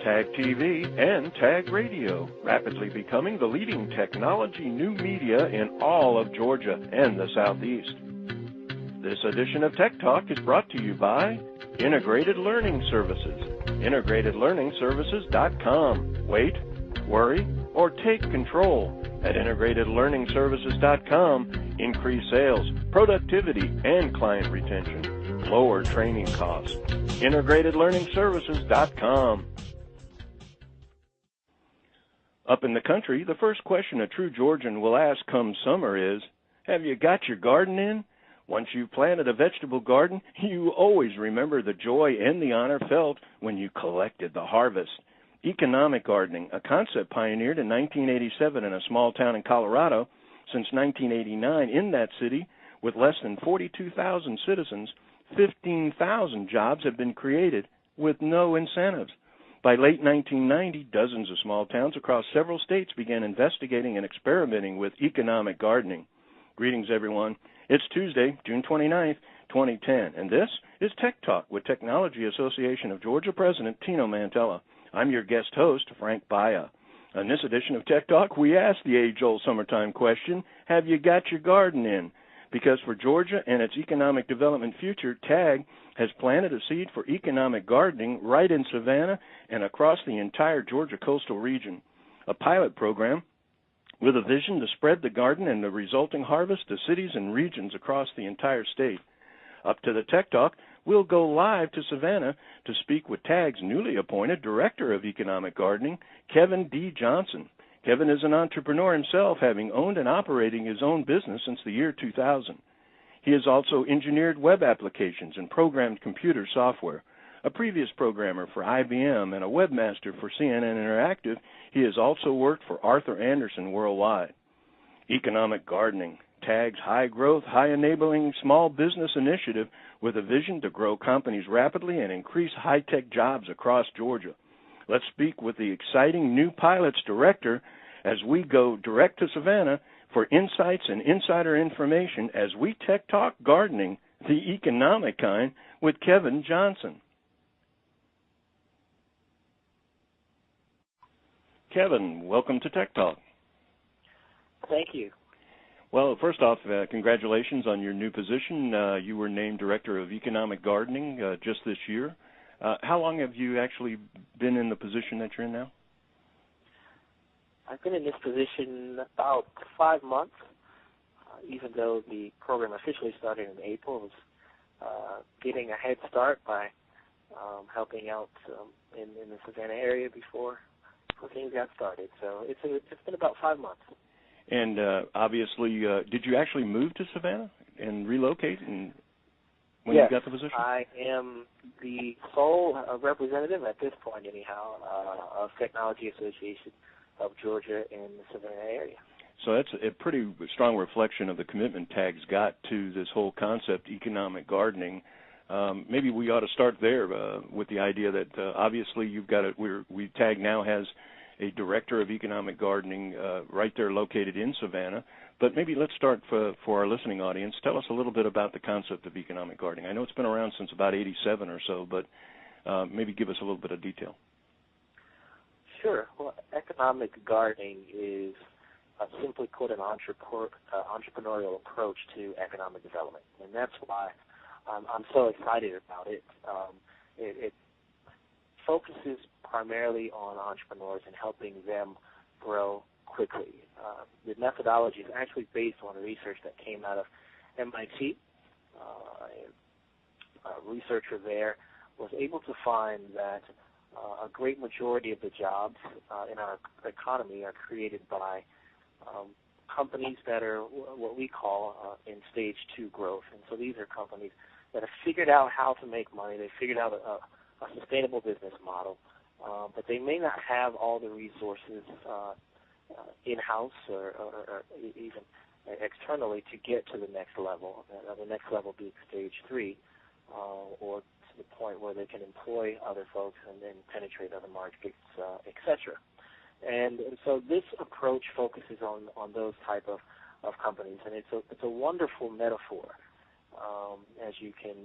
Tag TV, and Tag Radio, rapidly becoming the leading technology new media in all of Georgia and the Southeast. This edition of Tech Talk is brought to you by Integrated Learning Services, integratedlearningservices.com. Wait, worry, or take control. At integratedlearningservices.com, increase sales, productivity, and client retention. Lower training costs. integratedlearningservices.com. Up in the country, the first question a true Georgian will ask come summer is, have you got your garden in? Once you've planted a vegetable garden, you always remember the joy and the honor felt when you collected the harvest. Economic gardening, a concept pioneered in 1987 in a small town in Colorado. Since 1989, in that city, with less than 42,000 citizens, 15,000 jobs have been created with no incentives. By late 1990, dozens of small towns across several states began investigating and experimenting with economic gardening. Greetings, everyone. It's Tuesday, June 29th, 2010, and this is Tech Talk with Technology Association of Georgia President Tino Mantella. I'm your guest host, Frank Baia. On this edition of Tech Talk, we ask the age-old summertime question, have you got your garden in? Because for Georgia and its economic development future, TAG has planted a seed for economic gardening right in Savannah and across the entire Georgia coastal region. A pilot program with a vision to spread the garden and the resulting harvest to cities and regions across the entire state. Up to the Tech Talk, we'll go live to Savannah to speak with TAG's newly appointed Director of Economic Gardening, Kevin D. Johnson. Kevin is an entrepreneur himself, having owned and operating his own business since the year 2000. He has also engineered web applications and programmed computer software. A previous programmer for IBM and a webmaster for CNN Interactive, he has also worked for Arthur Andersen Worldwide. Economic Gardening, TAG's high-growth, high-enabling small business initiative with a vision to grow companies rapidly and increase high-tech jobs across Georgia. Let's speak with the exciting new pilot's director as we go direct to Savannah for insights and insider information as we Tech Talk gardening, the economic kind, with Kevin Johnson. Kevin, welcome to Tech Talk. Thank you. Well, first off, congratulations on your new position. You were named Director of Economic Gardening just this year. How long have you actually been in the position that you're in now? I've been in this position about 5 months, even though the program officially started in April. It was getting a head start by helping out in the Savannah area before things got started. So it's been about 5 months. And obviously, did you actually move to Savannah and relocate when yes, you got the position? I am the sole representative at this point, anyhow, of Technology Association of Georgia in the Savannah area. So that's a pretty strong reflection of the commitment TAG's got to this whole concept, economic gardening. Maybe we ought to start there with the idea that obviously you've got TAG now has a Director of Economic Gardening right there located in Savannah. But maybe let's start for our listening audience. Tell us a little bit about the concept of economic gardening. I know it's been around since about 87 or so, but maybe give us a little bit of detail. Sure. Well, economic gardening is simply put an entrepreneurial approach to economic development, and that's why I'm so excited about it. It focuses primarily on entrepreneurs and helping them grow quickly. The methodology is actually based on research that came out of MIT. A researcher there was able to find that a great majority of the jobs in our economy are created by companies that are what we call in stage 2 growth. And so these are companies that have figured out how to make money. They've figured out a sustainable business model, but they may not have all the resources in-house or even externally to get to the next level. The next level being stage 3, or to the point where they can employ other folks and then penetrate other markets, etc. And so this approach focuses on those type of companies, and it's a wonderful metaphor, as you can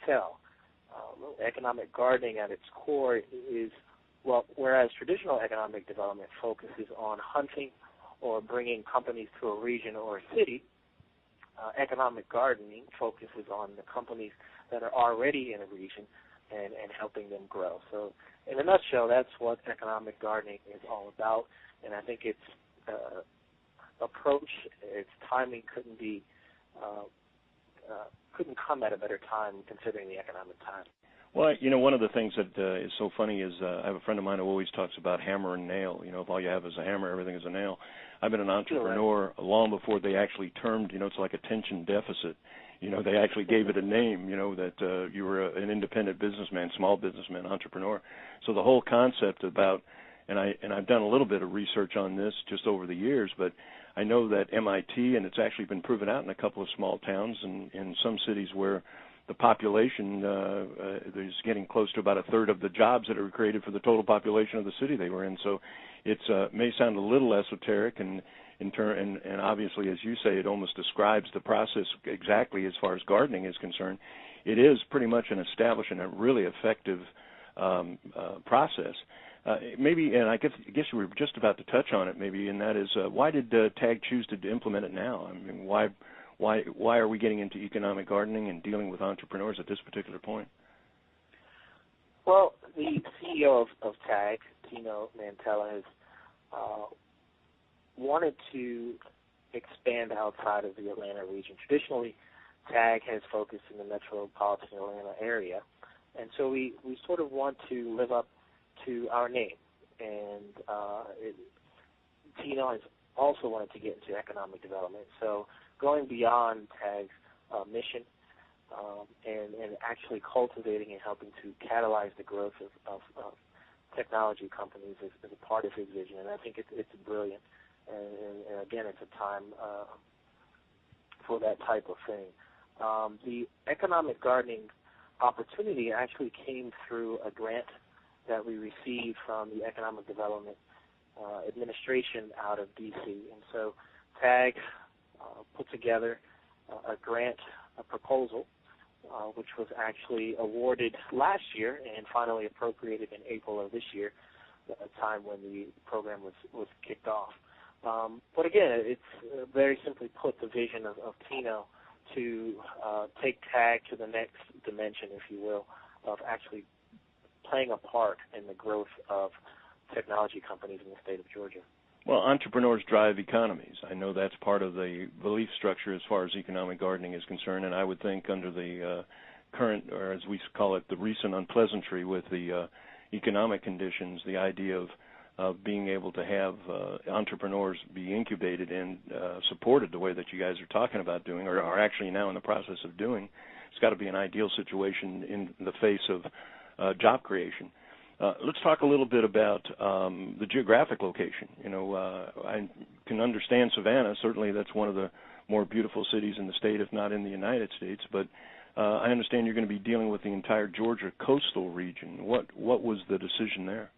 tell. Economic gardening at its core is Well, whereas traditional economic development focuses on hunting or bringing companies to a region or a city, economic gardening focuses on the companies that are already in a region and helping them grow. So in a nutshell, that's what economic gardening is all about, and I think its approach, its timing couldn't come at a better time considering the economic time. Well, one of the things that is so funny is I have a friend of mine who always talks about hammer and nail. If all you have is a hammer, everything is a nail. I've been an entrepreneur long before they actually termed, it's like attention deficit. They actually gave it a name, that you were an independent businessman, small businessman, entrepreneur. So the whole concept about, and I've done a little bit of research on this just over the years, but I know that MIT, and it's actually been proven out in a couple of small towns and in some cities where the population is getting close to about a third of the jobs that are created for the total population of the city they were in. So it may sound a little esoteric, and obviously, as you say, it almost describes the process exactly as far as gardening is concerned. It is pretty much an established and a really effective process. Maybe, and I guess you were just about to touch on it, maybe, and that is why did TAG choose to implement it now? I mean, why are we getting into economic gardening and dealing with entrepreneurs at this particular point? Well, the CEO of TAG, Tino Mantella, has wanted to expand outside of the Atlanta region. Traditionally, TAG has focused in the metropolitan Atlanta area, and so we sort of want to live up to our name. And Tino has also wanted to get into economic development, so going beyond TAG's mission and actually cultivating and helping to catalyze the growth of technology companies is a part of his vision, and I think it's brilliant. And again, it's a time for that type of thing. The economic gardening opportunity actually came through a grant that we received from the Economic Development Administration out of D.C. And so TAG put together a grant, a proposal, which was actually awarded last year and finally appropriated in April of this year, a time when the program was kicked off. But again, it's very simply put the vision of Tino to take TAG to the next dimension, if you will, of actually playing a part in the growth of technology companies in the state of Georgia. Well, entrepreneurs drive economies. I know that's part of the belief structure as far as economic gardening is concerned, and I would think under the current, or as we call it, the recent unpleasantry with the economic conditions, the idea of being able to have entrepreneurs be incubated and supported the way that you guys are talking about doing, or are actually now in the process of doing, it's got to be an ideal situation in the face of job creation. Let's talk a little bit about the geographic location. I can understand Savannah. Certainly that's one of the more beautiful cities in the state, if not in the United States. But I understand you're going to be dealing with the entire Georgia coastal region. What was the decision there?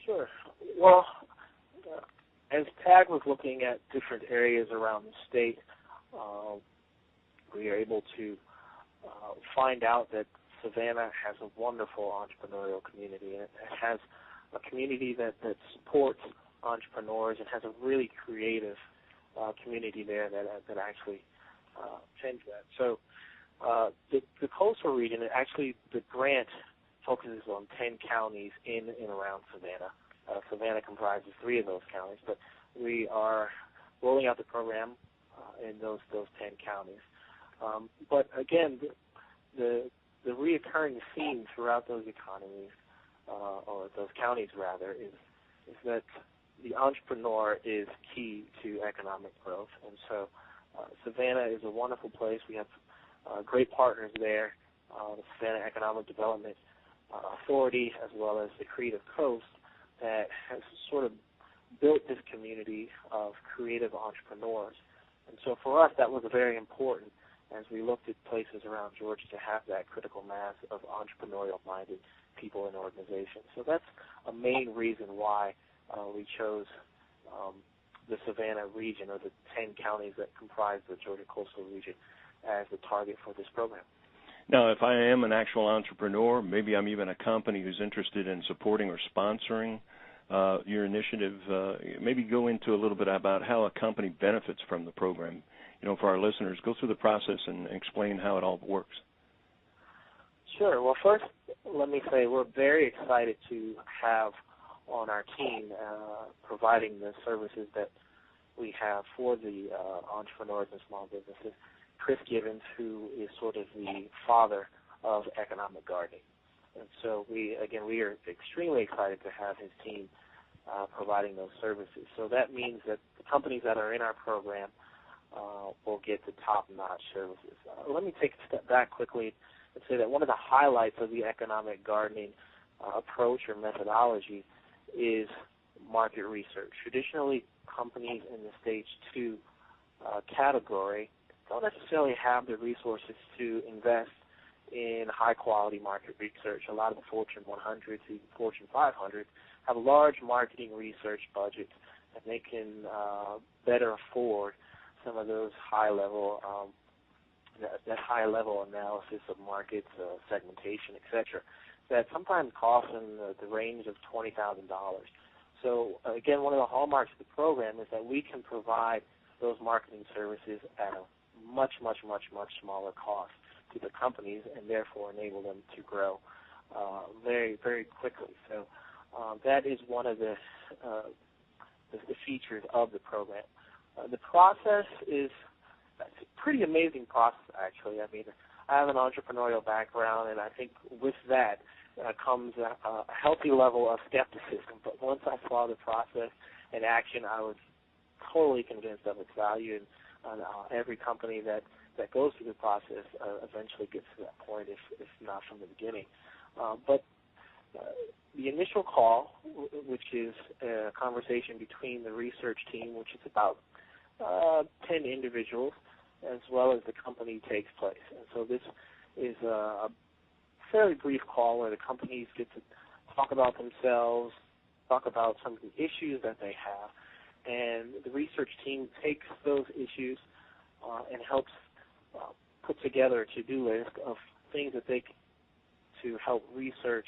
Sure. Well, as TAG was looking at different areas around the state, we were able to find out that Savannah has a wonderful entrepreneurial community, and it has a community that supports entrepreneurs and has a really creative community there that actually changed that. So the coastal region, actually the grant focuses on 10 counties in and around Savannah. Savannah comprises 3 of those counties, but we are rolling out the program in those 10 counties. But again, the reoccurring theme throughout those economies, or those counties rather, is that the entrepreneur is key to economic growth. And so Savannah is a wonderful place. We have great partners there, the Savannah Economic Development Authority, as well as the Creative Coast, that has sort of built this community of creative entrepreneurs. And so for us, that was very important as we looked at places around Georgia to have that critical mass of entrepreneurial-minded people and organizations. So that's a main reason why we chose the Savannah region, or the 10 counties that comprise the Georgia coastal region, as the target for this program. Now, if I am an actual entrepreneur, maybe I'm even a company who's interested in supporting or sponsoring your initiative, maybe go into a little bit about how a company benefits from the program. For our listeners, go through the process and explain how it all works. Sure. Well, first, let me say we're very excited to have on our team providing the services that we have for the entrepreneurs and small businesses, Chris Gibbons, who is sort of the father of economic gardening. And so we are extremely excited to have his team providing those services. So that means that the companies that are in our program will get the top-notch services. Let me take a step back quickly and say that one of the highlights of the economic gardening approach or methodology is market research. Traditionally, companies in the Stage 2 category don't necessarily have the resources to invest in high-quality market research. A lot of the Fortune 100s, even Fortune 500s, have large marketing research budgets, and they can better afford some of those high-level that high-level analysis of markets, segmentation, etc., that sometimes costs in the range of $20,000. So, again, one of the hallmarks of the program is that we can provide those marketing services at a much, much, much, much smaller cost to the companies and therefore enable them to grow very, very quickly. So that is one of the features of the program. The process is a pretty amazing process, actually. I mean, I have an entrepreneurial background, and I think with that comes a healthy level of skepticism. But once I saw the process in action, I was totally convinced of its value, and every company that goes through the process eventually gets to that point, if not from the beginning. But the initial call, which is a conversation between the research team, which is about 10 individuals, as well as the company, takes place. And so this is a fairly brief call where the companies get to talk about themselves, talk about some of the issues that they have, and the research team takes those issues and helps put together a to-do list of things that they to help research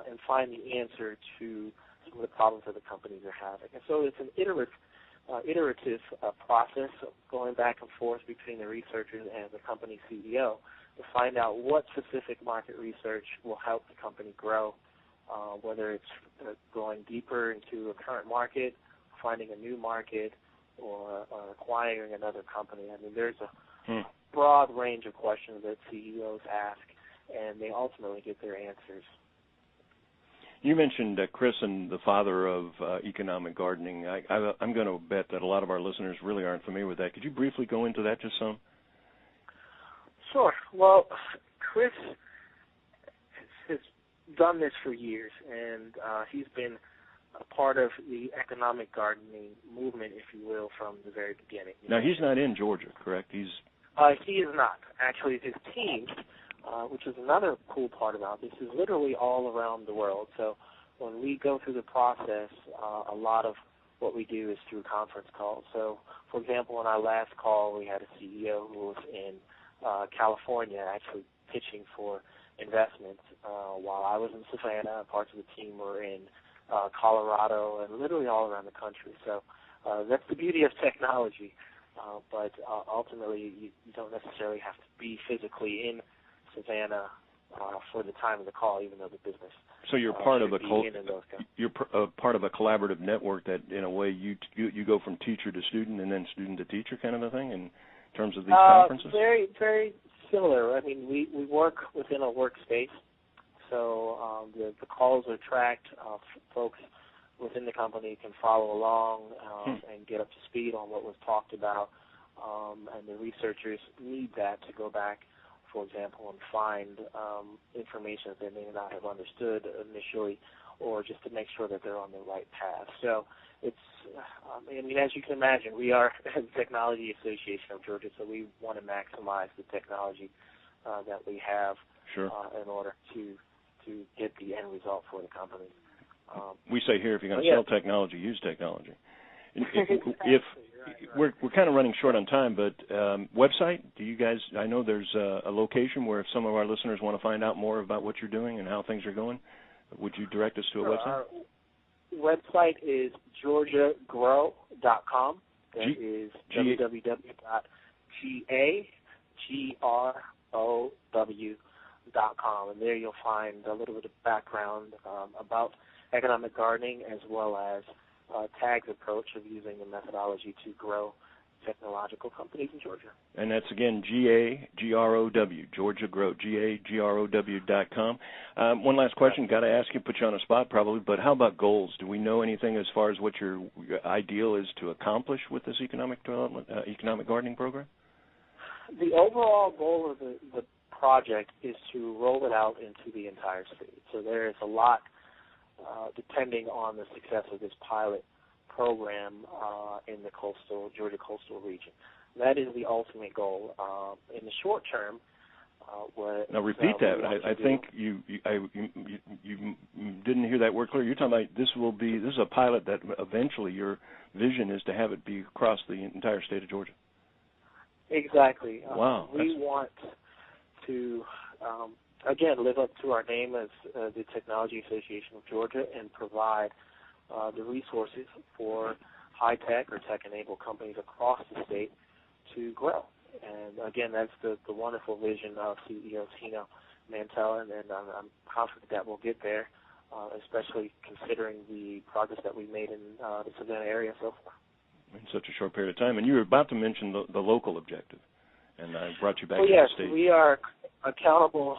and find the answer to some of the problems that the companies are having. And so it's an iterative process going back and forth between the researchers and the company CEO to find out what specific market research will help the company grow, whether it's going deeper into a current market, finding a new market, or acquiring another company. I mean, there's a broad range of questions that CEOs ask, and they ultimately get their answers. You mentioned Chris and the father of economic gardening. I'm going to bet that a lot of our listeners really aren't familiar with that. Could you briefly go into that just some? Sure. Well, Chris has done this for years, and he's been a part of the economic gardening movement, if you will, from the very beginning. Now, he's not in Georgia, correct? He is not. Actually, his team, which is another cool part about this, is literally all around the world. So when we go through the process, a lot of what we do is through conference calls. So, for example, on our last call, we had a CEO who was in California actually pitching for investments, while I was in Savannah, and parts of the team were in Colorado, and literally all around the country. So that's the beauty of technology. But ultimately, you don't necessarily have to be physically in Savannah for the time of the call, even though the business. So you're part of part of a collaborative network that, in a way, you go from teacher to student and then student to teacher, kind of a thing, in terms of these conferences. Very, very similar. I mean, we work within a workspace, so the calls are tracked. Folks within the company can follow along and get up to speed on what was talked about, and the researchers need that to go back, for example, and find information that they may not have understood initially, or just to make sure that they're on the right path. So it's, I mean, as you can imagine, we are the Technology Association of Georgia, so we want to maximize the technology that we have in order to get the end result for the company. We say here, if you're going to sell technology, use technology. If we're kind of running short on time, but website, do you guys, I know there's a location where if some of our listeners want to find out more about what you're doing and how things are going, would you direct us to a website? Our website is georgiagrow.com. That is www.georgrow.com. And there you'll find a little bit of background about economic gardening, as well as TAG's approach of using the methodology to grow technological companies in Georgia. And that's, again, G-A-G-R-O-W, Georgia Grow, G-A-G-R-O-W.com. One last question. Got to ask you, put you on the spot probably, but how about goals? Do we know anything as far as what your ideal is to accomplish with this economic development, economic gardening program? The overall goal of the project is to roll it out into the entire state. So there is a lot depending on the success of this pilot program in the Georgia coastal region. That is the ultimate goal. In the short term, now repeat that. I think you didn't hear that word clear. You're talking about this is a pilot that eventually your vision is to have it be across the entire state of Georgia. Exactly. Wow. We want to again live up to our name as the Technology Association of Georgia and provide the resources for high-tech or tech-enabled companies across the state to grow. And, again, that's the wonderful vision of CEO Tino Mantella, and I'm confident that we'll get there, especially considering the progress that we've made in the Savannah area so far. In such a short period of time. And you were about to mention the local objective, and I brought you back to yes, the state. We are accountable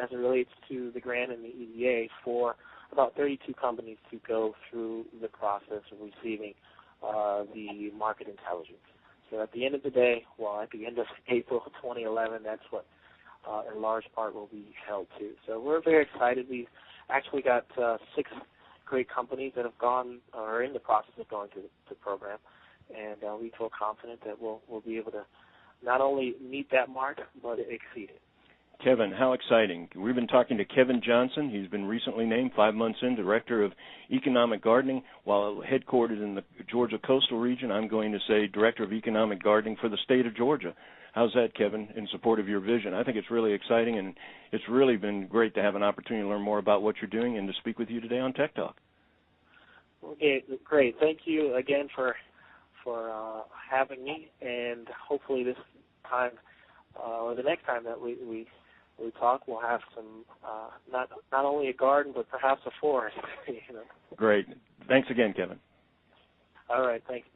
as it relates to the grant and the EDA for about 32 companies to go through the process of receiving the market intelligence. So at the end of the day, at the end of April 2011, that's what in large part will be held to. So we're very excited. We've actually got 6 great companies that have gone or are in the process of going through the program, and we feel confident that we'll be able to not only meet that mark, but exceed it. Kevin, how exciting. We've been talking to Kevin Johnson. He's been recently named 5 months in Director of Economic Gardening. While headquartered in the Georgia coastal region, I'm going to say Director of Economic Gardening for the state of Georgia. How's that, Kevin, in support of your vision? I think it's really exciting, and it's really been great to have an opportunity to learn more about what you're doing and to speak with you today on Tech Talk. Okay, great. Thank you again for having me, and hopefully this time or the next time that we talk, we'll have some not only a garden but perhaps a forest. Great. Thanks again, Kevin. All right. Thanks.